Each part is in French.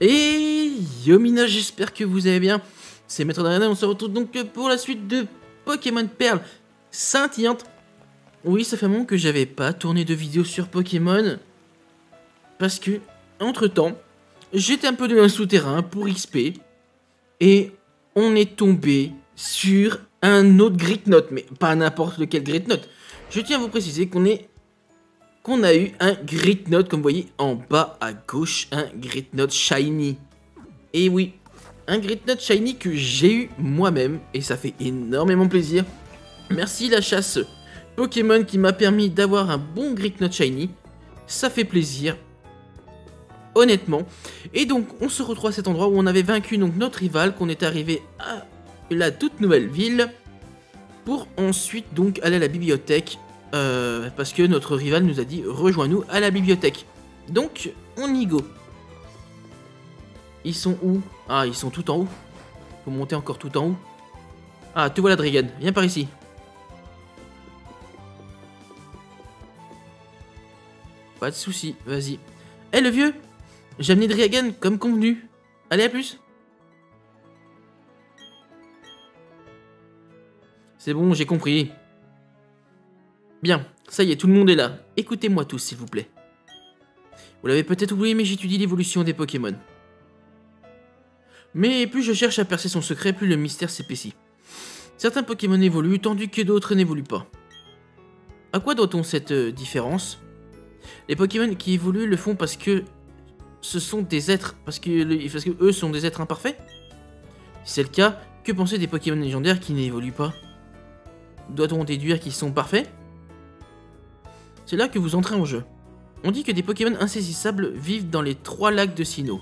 Et Yomina, j'espère que vous allez bien. C'est Maître Darena, on se retrouve donc pour la suite de Pokémon Perle scintillante. Oui, ça fait un moment que j'avais pas tourné de vidéo sur Pokémon. Parce que, entre temps, j'étais un peu dans un souterrain pour XP. Et on est tombé sur un autre Greatnot. Mais pas n'importe lequel Greatnot. Je tiens à vous préciser qu'on a eu un Greatnot, comme vous voyez en bas à gauche, un Greatnot Shiny. Et oui, un Greatnot Shiny que j'ai eu moi-même, et ça fait énormément plaisir. Merci la chasse Pokémon qui m'a permis d'avoir un bon Greatnot Shiny, ça fait plaisir, honnêtement. Et donc on se retrouve à cet endroit où on avait vaincu donc notre rival, qu'on est arrivé à la toute nouvelle ville, pour ensuite donc aller à la bibliothèque. Parce que notre rival nous a dit rejoins-nous à la bibliothèque. Donc on y go. Ils sont où? Ah, ils sont tout en haut. Faut monter encore tout en haut. Ah, te voilà Dragon, viens par ici. Pas de soucis, vas-y. Eh le vieux, j'ai amené Dragon comme convenu. Allez, à plus. C'est bon, j'ai compris. Bien, ça y est, tout le monde est là. Écoutez-moi tous, s'il vous plaît. Vous l'avez peut-être oublié, mais j'étudie l'évolution des Pokémon. Mais plus je cherche à percer son secret, plus le mystère s'épaissit. Certains Pokémon évoluent, tandis que d'autres n'évoluent pas. À quoi doit-on cette différence? Les Pokémon qui évoluent le font parce que ce sont des êtres, parce que eux sont des êtres imparfaits? Si c'est le cas, que penser des Pokémon légendaires qui n'évoluent pas? Doit-on déduire qu'ils sont parfaits? C'est là que vous entrez en jeu. On dit que des Pokémon insaisissables vivent dans les 3 lacs de Sinnoh.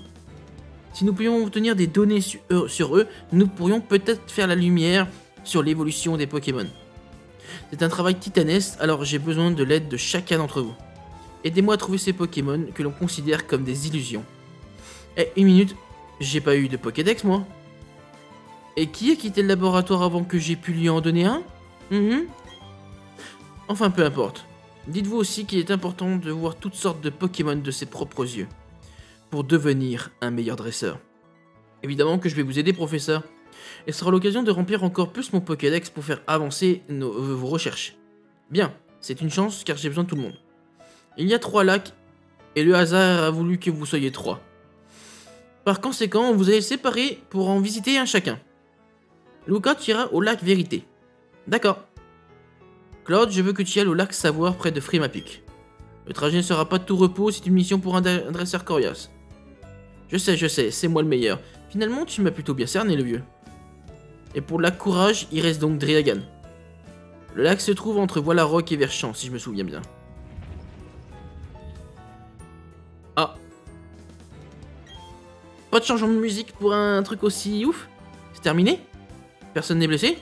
Si nous pouvions obtenir des données sur eux, nous pourrions peut-être faire la lumière sur l'évolution des Pokémon. C'est un travail titanesque, alors j'ai besoin de l'aide de chacun d'entre vous. Aidez-moi à trouver ces Pokémon que l'on considère comme des illusions. Eh, une minute, j'ai pas eu de Pokédex moi. Et qui a quitté le laboratoire avant que j'ai pu lui en donner un? Enfin, peu importe. Dites-vous aussi qu'il est important de voir toutes sortes de Pokémon de ses propres yeux, pour devenir un meilleur dresseur. Évidemment que je vais vous aider, professeur, et ce sera l'occasion de remplir encore plus mon Pokédex pour faire avancer vos recherches. Bien, c'est une chance car j'ai besoin de tout le monde. Il y a 3 lacs, et le hasard a voulu que vous soyez 3. Par conséquent, on vous a séparés pour en visiter un chacun. Luca, tu iras au lac Vérité. D'accord. Claude, je veux que tu ailles au lac Savoir près de Frimapic. Le trajet ne sera pas de tout repos, c'est une mission pour un dresseur coriace. Je sais, c'est moi le meilleur. Finalement, tu m'as plutôt bien cerné, le vieux. Et pour le lac Courage, il reste donc Driagan. Le lac se trouve entre Voilarock et Verchamp, si je me souviens bien. Ah. Pas de changement de musique pour un truc aussi ouf? C'est terminé? Personne n'est blessé?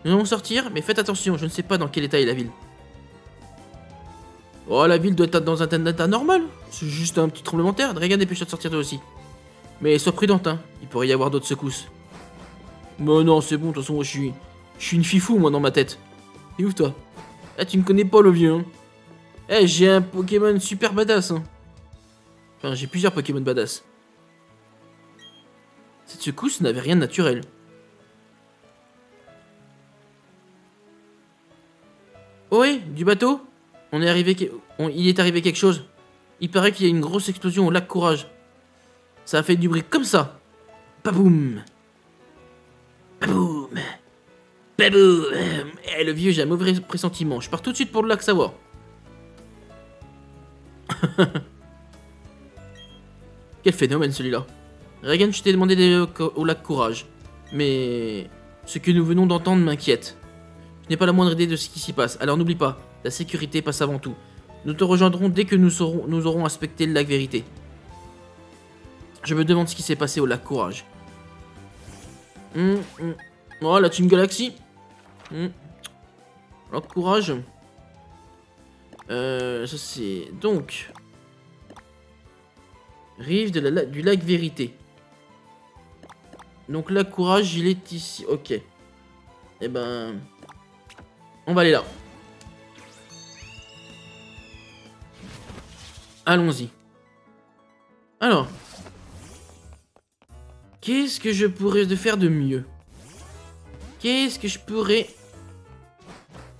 Nous allons sortir, mais faites attention, je ne sais pas dans quel état est la ville. Oh, la ville doit être dans un état normal. C'est juste un petit tremblement de terre. Dragon, dépêche-toi de sortir toi aussi. Mais sois prudente, hein. Il pourrait y avoir d'autres secousses. Mais non, c'est bon, de toute façon, moi, je suis une fifou, moi, dans ma tête. Et ouf, toi. Ah, tu ne connais pas le vieux, hein. Eh, j'ai un Pokémon super badass, hein. Enfin, j'ai plusieurs Pokémon badass. Cette secousse n'avait rien de naturel. Oui, du bateau? Il est arrivé quelque chose. Il paraît qu'il y a une grosse explosion au lac Courage. Ça a fait du bruit comme ça. Baboum. Baboum. Baboum. Eh, le vieux, j'ai un mauvais pressentiment. Je pars tout de suite pour le lac Savoir. Quel phénomène celui-là. Regan, je t'ai demandé d'aller au lac Courage. Mais ce que nous venons d'entendre m'inquiète. Je n'ai pas la moindre idée de ce qui s'y passe. Alors n'oublie pas, la sécurité passe avant tout. Nous te rejoindrons dès que nous aurons inspecté le lac Vérité. Je me demande ce qui s'est passé au lac Courage. Oh, la Team Galaxy. Lac Courage. Ça c'est... Donc... Rive du lac Vérité. Donc lac Courage, il est ici. Ok. Eh ben... On va aller là. Allons-y. Alors. Qu'est-ce que je pourrais faire de mieux? Qu'est-ce que je pourrais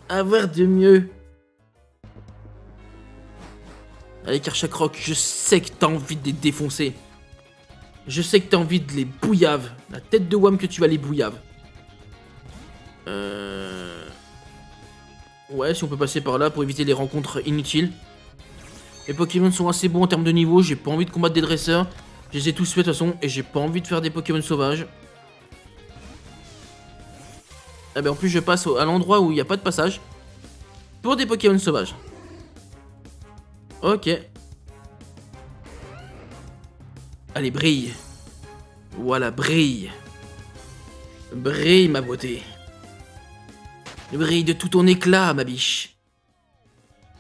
avoir de mieux? Allez, Karchakroc, je sais que t'as envie de les défoncer. Je sais que t'as envie de les bouillave. La tête de Wham que tu vas les bouillave. Ouais, si on peut passer par là pour éviter les rencontres inutiles. Les Pokémon sont assez bons en termes de niveau. J'ai pas envie de combattre des dresseurs. Je les ai tous faits de toute façon. Et j'ai pas envie de faire des Pokémon sauvages. Ah ben en plus je passe à l'endroit où il n'y a pas de passage. Pour des Pokémon sauvages. Ok. Allez, brille. Voilà, brille. Brille, ma beauté. Brille de tout ton éclat, ma biche.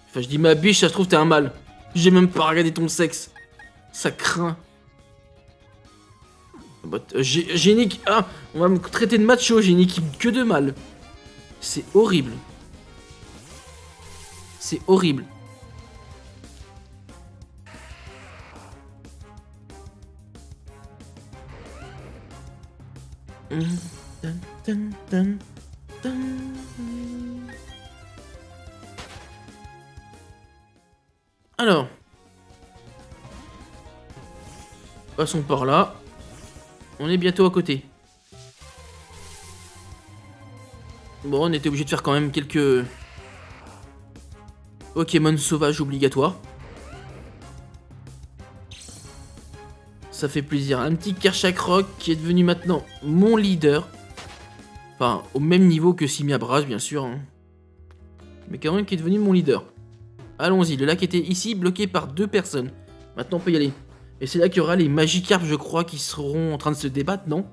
Enfin, je dis ma biche, ça se trouve, t'es un mâle. J'ai même pas regardé ton sexe. Ça craint. Génique. Ah, on va me traiter de macho, j'ai une équipe que de mâles. C'est horrible. C'est horrible. Alors. Passons par là. On est bientôt à côté. Bon, on était obligé de faire quand même quelques Pokémon sauvages obligatoires. Ça fait plaisir. Un petit Karchakroc qui est devenu maintenant mon leader. Enfin, au même niveau que Simiabras, bien sûr. Hein. Mais quand même qui est devenu mon leader. Allons-y, le lac était ici, bloqué par 2 personnes. Maintenant, on peut y aller. Et c'est là qu'il y aura les Magikarp, je crois, qui seront en train de se débattre, non?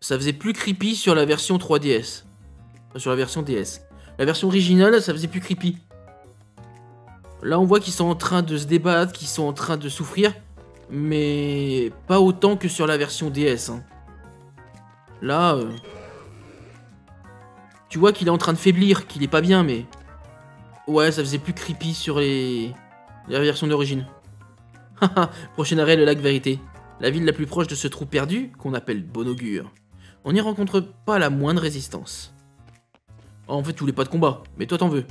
Ça faisait plus creepy sur la version 3DS. Enfin, sur la version DS. La version originale, ça faisait plus creepy. Là, on voit qu'ils sont en train de se débattre, qu'ils sont en train de souffrir. Mais pas autant que sur la version DS. Hein. Là, tu vois qu'il est en train de faiblir, qu'il est pas bien, mais... Ouais, ça faisait plus creepy sur la version d'origine. Haha, prochain arrêt, le lac Vérité. La ville la plus proche de ce trou perdu, qu'on appelle Bon Augure. On n'y rencontre pas la moindre résistance. Oh, en fait, tu voulais pas de combat, mais toi t'en veux.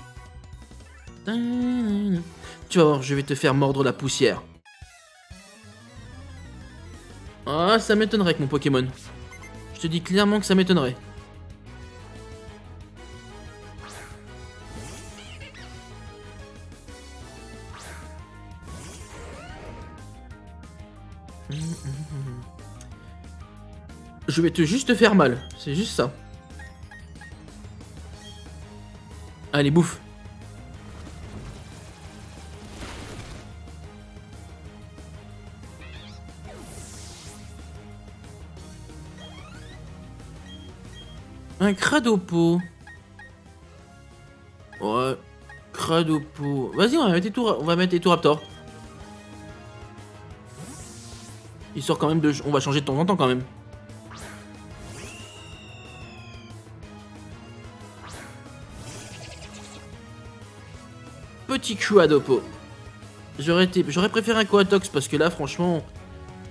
Tu vas voir, je vais te faire mordre la poussière. Ah, ça m'étonnerait avec mon Pokémon. Je te dis clairement que ça m'étonnerait. Je vais juste te faire mal, c'est juste ça. Allez, bouffe. Un Cradopo. Ouais, Cradopo. Vas-y, on va mettre les Raptor. Il sort quand même de... On va changer de temps en temps quand même. Petit Cradopo. J'aurais préféré un Coatox parce que là, franchement,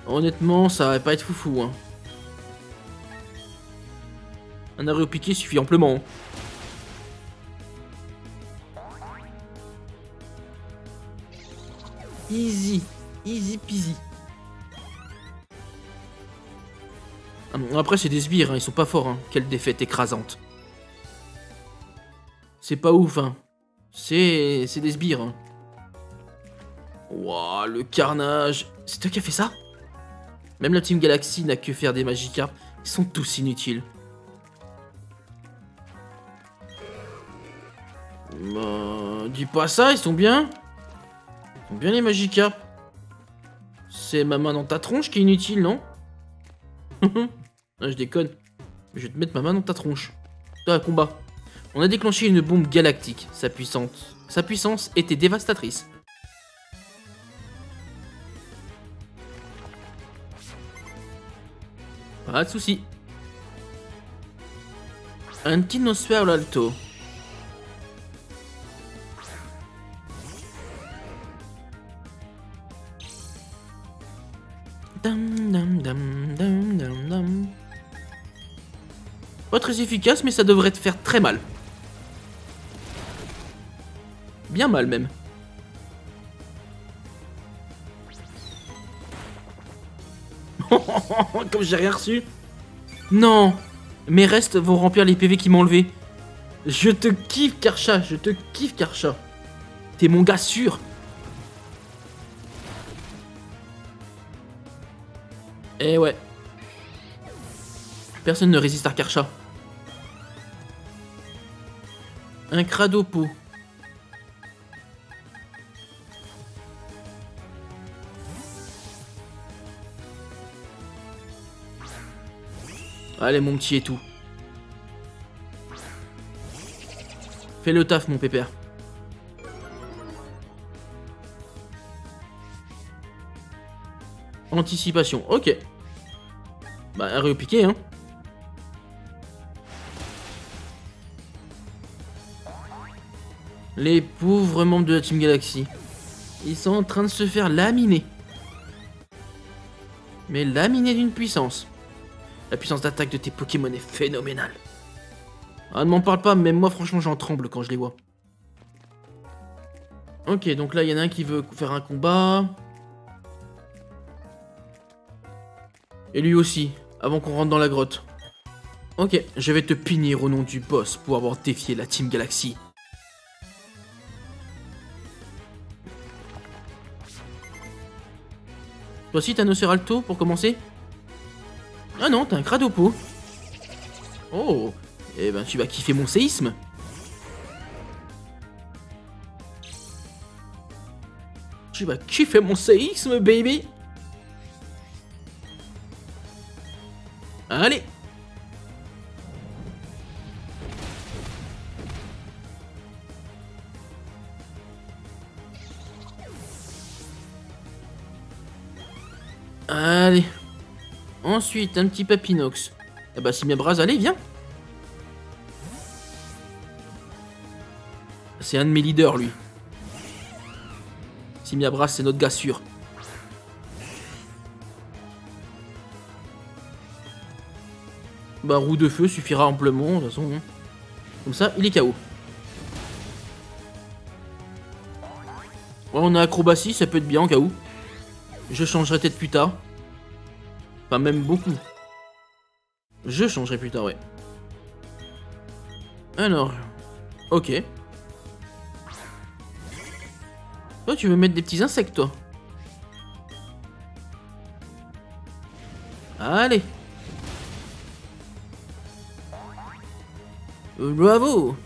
honnêtement, ça va pas être foufou. Hein. Un arrêt au piqué suffit amplement. Easy. Easy peasy. Après, c'est des sbires, hein, ils sont pas forts. Hein. Quelle défaite écrasante. C'est pas ouf, hein. C'est des sbires. Hein. Wouah, le carnage. C'est toi qui as fait ça? Même la Team Galaxy n'a que faire des Magikarp. Ils sont tous inutiles. Bah, dis pas ça, ils sont bien. Ils sont bien les Magikarp. C'est ma main dans ta tronche qui est inutile, non? Ah, je déconne. Je vais te mettre ma main dans ta tronche. Toi, à combat. On a déclenché une bombe galactique. Sa puissance était dévastatrice. Pas de soucis. Un Tinosphère Alto. Pas très efficace, mais ça devrait te faire très mal. Bien mal même. Comme j'ai rien reçu. Non. Mes restes vont remplir les PV qui m'ont enlevé. Je te kiffe, Karcha. Je te kiffe, Karcha. T'es mon gars sûr. Eh ouais. Personne ne résiste à Karcha. Un Cradopo. Allez mon petit et tout. Fais le taf mon pépère. Anticipation, ok. Bah repiquer hein. Les pauvres membres de la Team Galaxy. Ils sont en train de se faire laminer. Mais laminer d'une puissance. La puissance d'attaque de tes Pokémon est phénoménale. Ah, ne m'en parle pas, même moi franchement j'en tremble quand je les vois. Ok, donc là il y en a un qui veut faire un combat. Et lui aussi, avant qu'on rentre dans la grotte. Ok, je vais te punir au nom du boss pour avoir défié la Team Galaxy. Toi aussi t'as Nosferalto pour commencer? Ah non, t'as un Cradopo. Oh, eh ben tu vas kiffer mon séisme. Tu vas kiffer mon séisme, baby. Allez. Allez. Ensuite, un petit Papinox. Ah bah Simiabras, allez, viens. C'est un de mes leaders, lui. Simiabras, c'est notre gars sûr. Bah, roue de feu suffira amplement, de toute façon. Comme ça, il est KO. Ouais, on a acrobatie, ça peut être bien en cas où. Je changerai peut-être plus tard. Enfin, même beaucoup. Je changerai plus tard, ouais. Alors. Ok. Toi, tu veux mettre des petits insectes, toi. Allez. Bravo.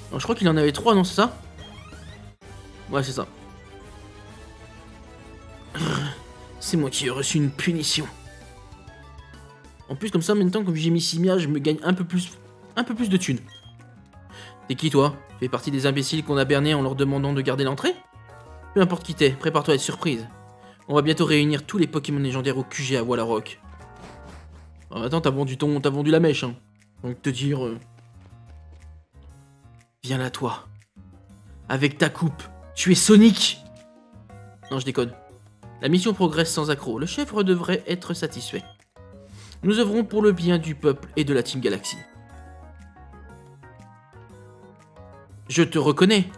Alors, je crois qu'il en avait 3, non, c'est ça? Ouais, c'est ça. C'est moi qui ai reçu une punition. En plus, comme ça, en même temps, comme j'ai mis Simia, je me gagne un peu plus de thunes. T'es qui, toi? Tu fais partie des imbéciles qu'on a bernés en leur demandant de garder l'entrée? Peu importe qui t'es, prépare-toi à être surprise. On va bientôt réunir tous les Pokémon légendaires au QG à Wallarok. Alors, attends, t'as vendu la mèche, hein. Donc te dire... Viens là, toi. Avec ta coupe, tu es Sonic. Non, je déconne. La mission progresse sans accroc. Le chef devrait être satisfait. Nous œuvrons pour le bien du peuple et de la Team Galaxy. Je te reconnais.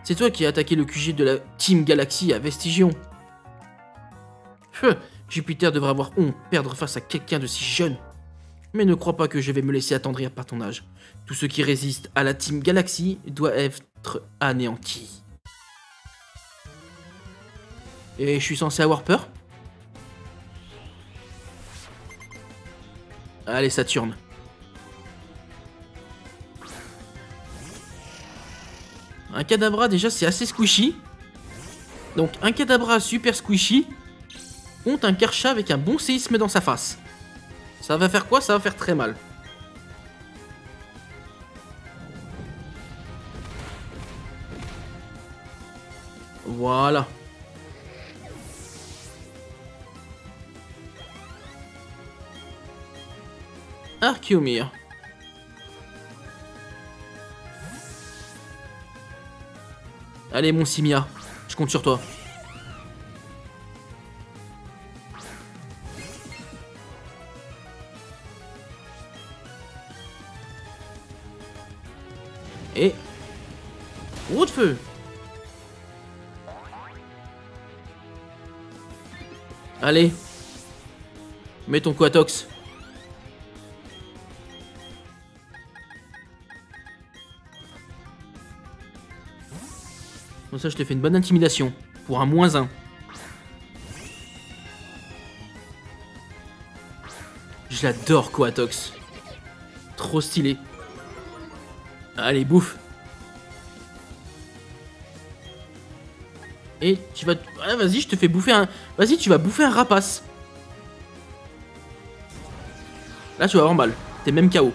C'est toi qui as attaqué le QG de la Team Galaxy à Vestigion. Jupiter devrait avoir honte, perdre face à quelqu'un de si jeune. Mais ne crois pas que je vais me laisser attendrir par ton âge. Tout ce qui résiste à la Team Galaxy doit être anéanti. Et je suis censé avoir peur? Allez, Saturne. Un Kadabra, déjà, c'est assez squishy. Donc, un Kadabra super squishy contre un Karcha avec un bon séisme dans sa face. Ça va faire quoi? Ça va faire très mal. Voilà. Archeomir. Allez mon Simia, je compte sur toi. Et... Roue de feu. Allez. Mets ton Quatox. Bon, ça, je t'ai fait une bonne intimidation. Pour un -1. Je l'adore, Quatox. Trop stylé. Allez, bouffe. Et tu vas... Ah, vas-y, je te fais bouffer un... Vas-y, tu vas bouffer un rapace. Là, tu vas avoir mal. T'es même KO.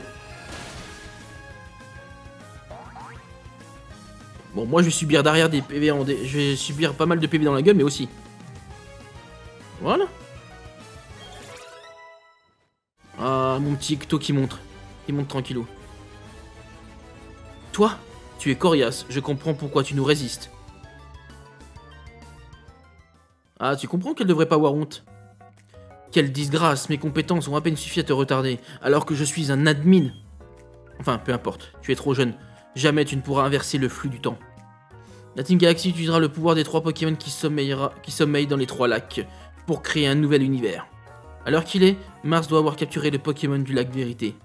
Bon, moi, je vais subir derrière des PV en... Je vais subir pas mal de PV dans la gueule, mais aussi. Voilà. Ah, mon petit Ecto qui monte. Il monte tranquillou. Toi, tu es coriace. Je comprends pourquoi tu nous résistes. Ah, tu comprends qu'elle devrait pas avoir honte. Quelle disgrâce, mes compétences ont à peine suffi à te retarder, alors que je suis un admin. Enfin, peu importe, tu es trop jeune. Jamais tu ne pourras inverser le flux du temps. La Team Galaxy utilisera le pouvoir des 3 Pokémon qui sommeillent dans les 3 lacs, pour créer un nouvel univers. À l'heure qu'il est, Mars doit avoir capturé le Pokémon du lac Vérité.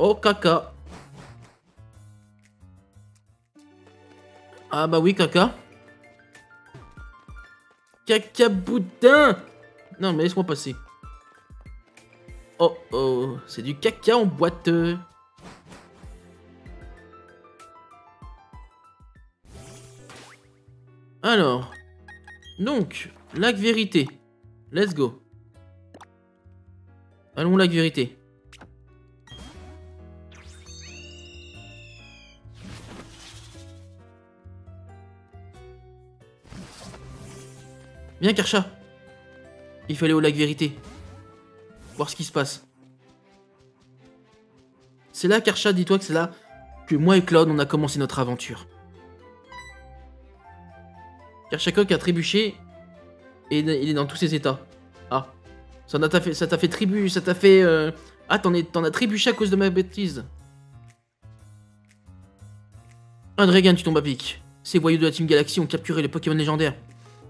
Oh caca. Ah bah oui caca. Caca boudin. Non mais laisse-moi passer. Oh oh, c'est du caca en boîte. Alors, donc, lac Vérité. Let's go. Allons lac Vérité. Viens Karcha. Il faut aller au lac Vérité. Voir ce qui se passe. C'est là Karcha, dis-toi que c'est là que moi et Claude on a commencé notre aventure. Karchakok a trébuché et il est dans tous ses états. Ah. Ça t'a fait tribu, ça t'a fait... Ah, t'en as trébuché à cause de ma bêtise. Ah, Dragon, tu tombes à pic. Ces voyous de la Team Galaxy ont capturé le Pokémon légendaire.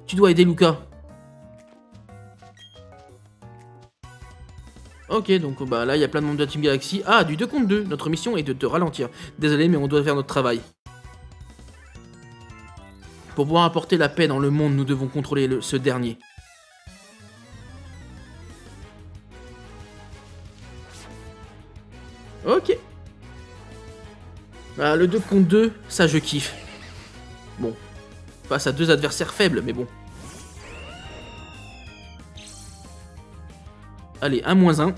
Tu dois aider Luca. Ok, donc bah là, il y a plein de monde de la Team Galaxy. Ah, du 2 contre 2. Notre mission est de te ralentir. Désolé, mais on doit faire notre travail. Pour pouvoir apporter la paix dans le monde, nous devons contrôler ce dernier. Ok. Bah, le 2 contre 2, ça je kiffe. Bon. Face à 2 adversaires faibles, mais bon. Allez, 1-1.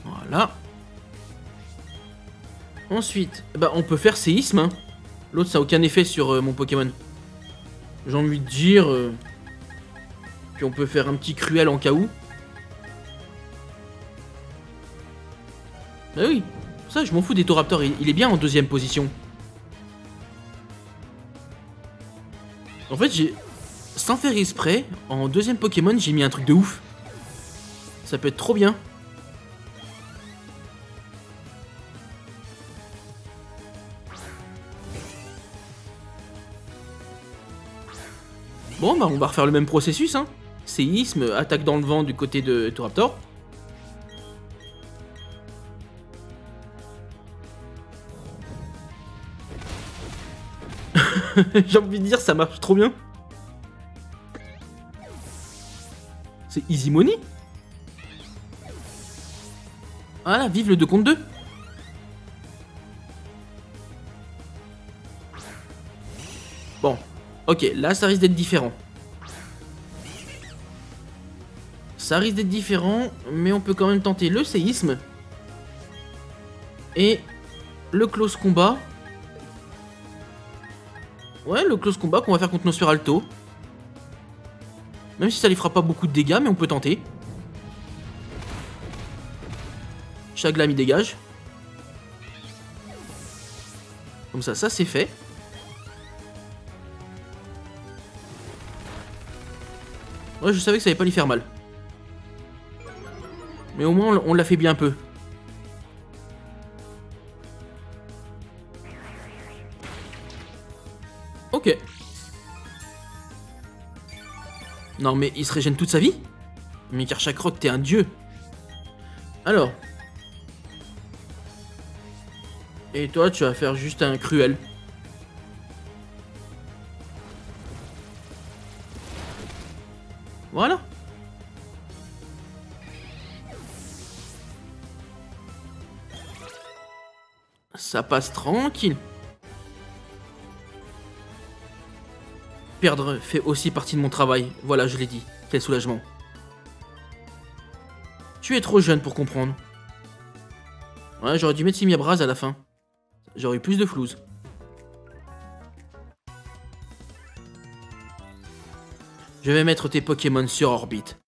Voilà. Ensuite, bah on peut faire séisme. Hein. L'autre, ça n'a aucun effet sur mon Pokémon. J'ai envie de dire... Puis on peut faire un petit cruel en cas où. Bah oui. Ça, je m'en fous des Toraptor. Il est bien en 2ème position. En fait, sans faire exprès, en 2ème Pokémon, j'ai mis un truc de ouf. Ça peut être trop bien. Bon, bah on va refaire le même processus, hein. Séisme, attaque dans le vent du côté de Toraptor. J'ai envie de dire, ça marche trop bien. C'est easy money. Voilà, vive le 2 contre 2. Bon, ok, là ça risque d'être différent. Ça risque d'être différent, mais on peut quand même tenter le séisme. Et le close combat. Ouais, le close combat qu'on va faire contre Nosferalto. Même si ça lui fera pas beaucoup de dégâts, mais on peut tenter. Chaglam il dégage. Comme ça c'est fait. Ouais, je savais que ça allait pas lui faire mal. Mais au moins, on l'affaiblit un peu. Ok. Non, mais il se régène toute sa vie? Mais Karchakroc, t'es un dieu. Alors. Et toi, tu vas faire juste un cruel. Voilà. Ça passe tranquille. Perdre fait aussi partie de mon travail. Voilà, je l'ai dit. Quel soulagement. Tu es trop jeune pour comprendre. Ouais, j'aurais dû mettre Simia Braz à la fin. J'aurais eu plus de flouze. Je vais mettre tes Pokémon sur orbite.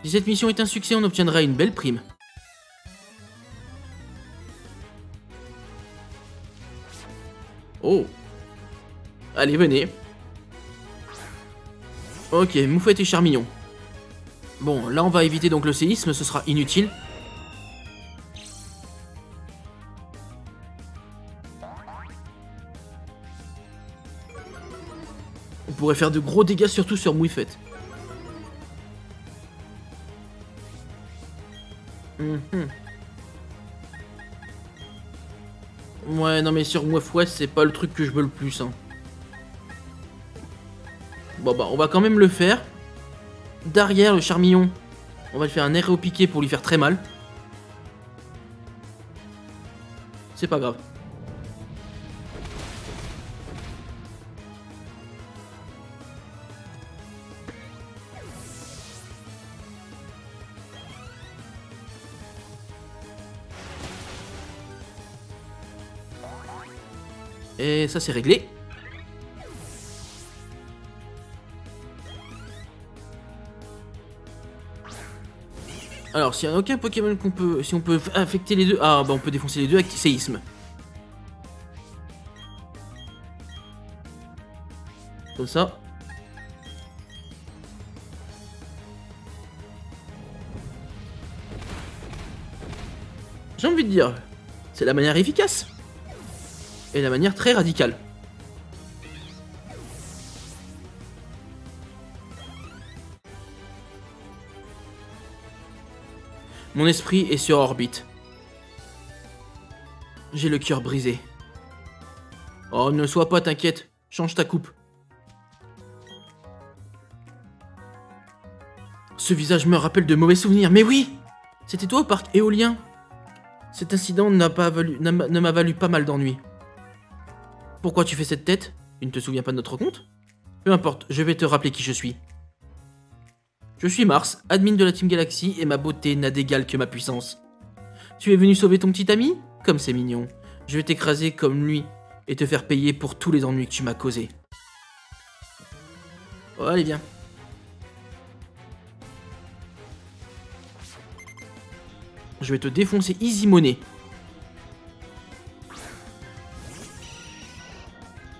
Si cette mission est un succès, on obtiendra une belle prime. Oh. Allez, venez. Ok, Moufette et Charmillon. Bon, là on va éviter donc le séisme, ce sera inutile. On pourrait faire de gros dégâts surtout sur Moufette. Ouais, non mais sur Moufouet, c'est pas le truc que je veux le plus. Hein. Bon bah, on va quand même le faire. Derrière, le Charmillon, on va lui faire un aéropiqué pour lui faire très mal. C'est pas grave. Et ça c'est réglé. Alors s'il n'y a aucun Pokémon qu'on peut... Si on peut affecter les deux... Ah bah on peut défoncer les deux avec séisme. Comme ça. J'ai envie de dire, c'est la manière efficace. Et la manière très radicale. Mon esprit est sur orbite. J'ai le cœur brisé. Oh, ne sois pas, t'inquiète. Change ta coupe. Ce visage me rappelle de mauvais souvenirs. Mais oui! C'était toi au parc éolien. Cet incident ne m'a valu pas mal d'ennuis. Pourquoi tu fais cette tête? Tu ne te souviens pas de notre compte? Peu importe, je vais te rappeler qui je suis. Je suis Mars, admin de la Team Galaxy, et ma beauté n'a d'égal que ma puissance. Tu es venu sauver ton petit ami? Comme c'est mignon. Je vais t'écraser comme lui, et te faire payer pour tous les ennuis que tu m'as causés. Oh, allez, viens. Je vais te défoncer easy money.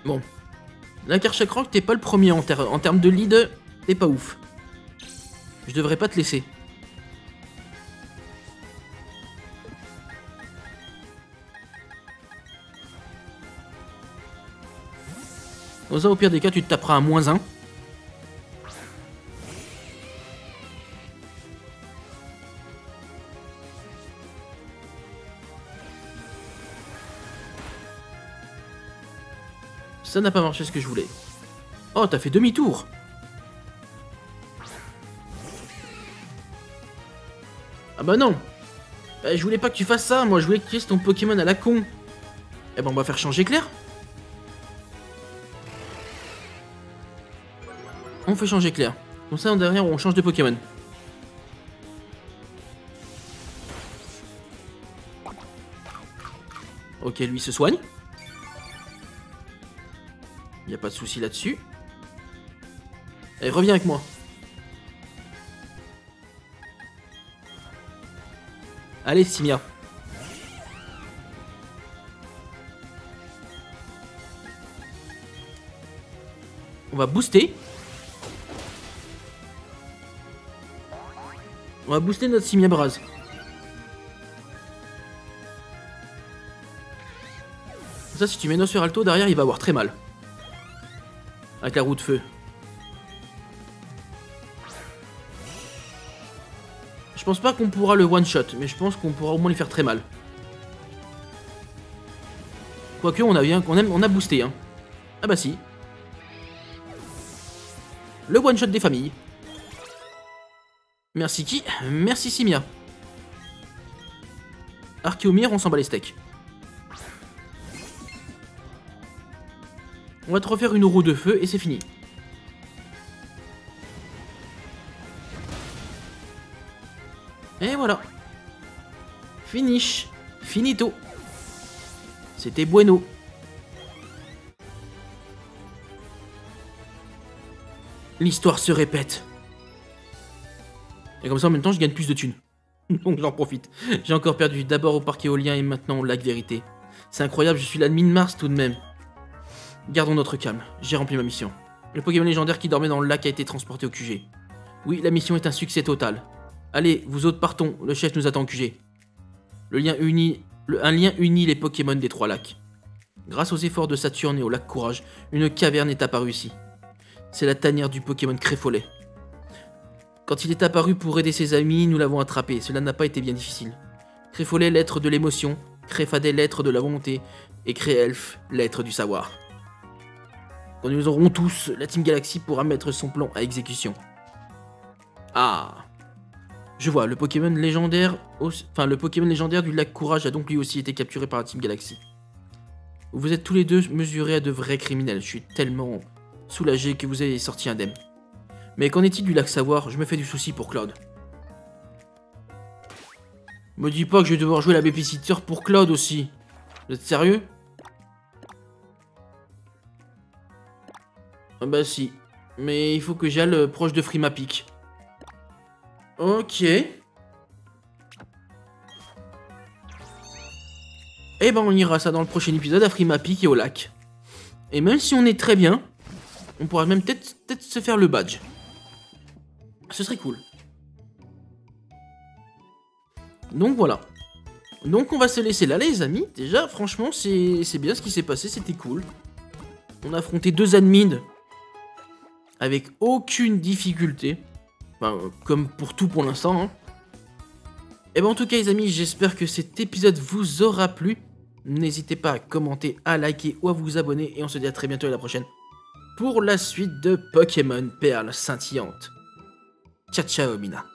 Bon. Là, Karchakroc, t'es pas le premier en termes de lead, t'es pas ouf. Je devrais pas te laisser. Dans ça, au pire des cas, tu te taperas un -1. Ça n'a pas marché ce que je voulais. Oh, t'as fait demi-tour. Ah bah non. Je voulais pas que tu fasses ça, moi je voulais que tu laisses ton Pokémon à la con. Eh ben on va faire changer Clair. On fait changer Clair. Comme ça, derrière, on change de Pokémon. Ok, lui se soigne. Y a pas de souci là-dessus. Allez, reviens avec moi. Allez, Simia. On va booster. On va booster notre Simiabras. Ça, si tu mets Nosferalto derrière, il va avoir très mal. Avec la roue de feu. Je pense pas qu'on pourra le one-shot, mais je pense qu'on pourra au moins lui faire très mal. Quoique, on a boosté, hein. Ah bah si. Le one-shot des familles. Merci qui? Merci Simia. Archéomir, on s'en bat les steaks. On va te refaire une roue de feu et c'est fini. Et voilà. Finish. Finito. C'était bueno. L'histoire se répète. Et comme ça, en même temps, je gagne plus de thunes. Donc j'en profite. J'ai encore perdu d'abord au parc éolien et maintenant au lac Vérité. C'est incroyable, je suis l'admin Mars tout de même. Gardons notre calme, j'ai rempli ma mission. Le Pokémon légendaire qui dormait dans le lac a été transporté au QG. Oui, la mission est un succès total. Allez, vous autres partons, le chef nous attend au QG. Un lien unit les Pokémon des 3 lacs. Grâce aux efforts de Saturne et au lac Courage, une caverne est apparue ici. C'est la tanière du Pokémon Créfolet. Quand il est apparu pour aider ses amis, nous l'avons attrapé. Cela n'a pas été bien difficile. Créfolet, l'être de l'émotion. Créfadet, l'être de la volonté. Et Créelf, l'être du savoir. Quand nous aurons tous, la Team Galaxy pourra mettre son plan à exécution. Ah. Je vois, le Pokémon légendaire du lac Courage a donc lui aussi été capturé par la Team Galaxy. Vous êtes tous les deux mesurés à de vrais criminels. Je suis tellement soulagé que vous ayez sorti indemne. Mais qu'en est-il du lac Savoir? Je me fais du souci pour Claude. Me dis pas que je vais devoir jouer la babysitter pour Claude aussi. Vous êtes sérieux? Ah bah si. Mais il faut que j'aille proche de Frimapic. Ok. Eh ben on ira ça dans le prochain épisode à Frimapic et au lac. Et même si on est très bien, on pourra même peut-être se faire le badge. Ce serait cool. Donc voilà. Donc on va se laisser là les amis. Déjà franchement c'est bien ce qui s'est passé, c'était cool. On a affronté 2 admins avec aucune difficulté. Enfin comme pour tout pour l'instant. Hein. Et ben en tout cas les amis, j'espère que cet épisode vous aura plu. N'hésitez pas à commenter, à liker ou à vous abonner. Et on se dit à très bientôt à la prochaine pour la suite de Pokémon Perle scintillante. Ciao ciao Mina.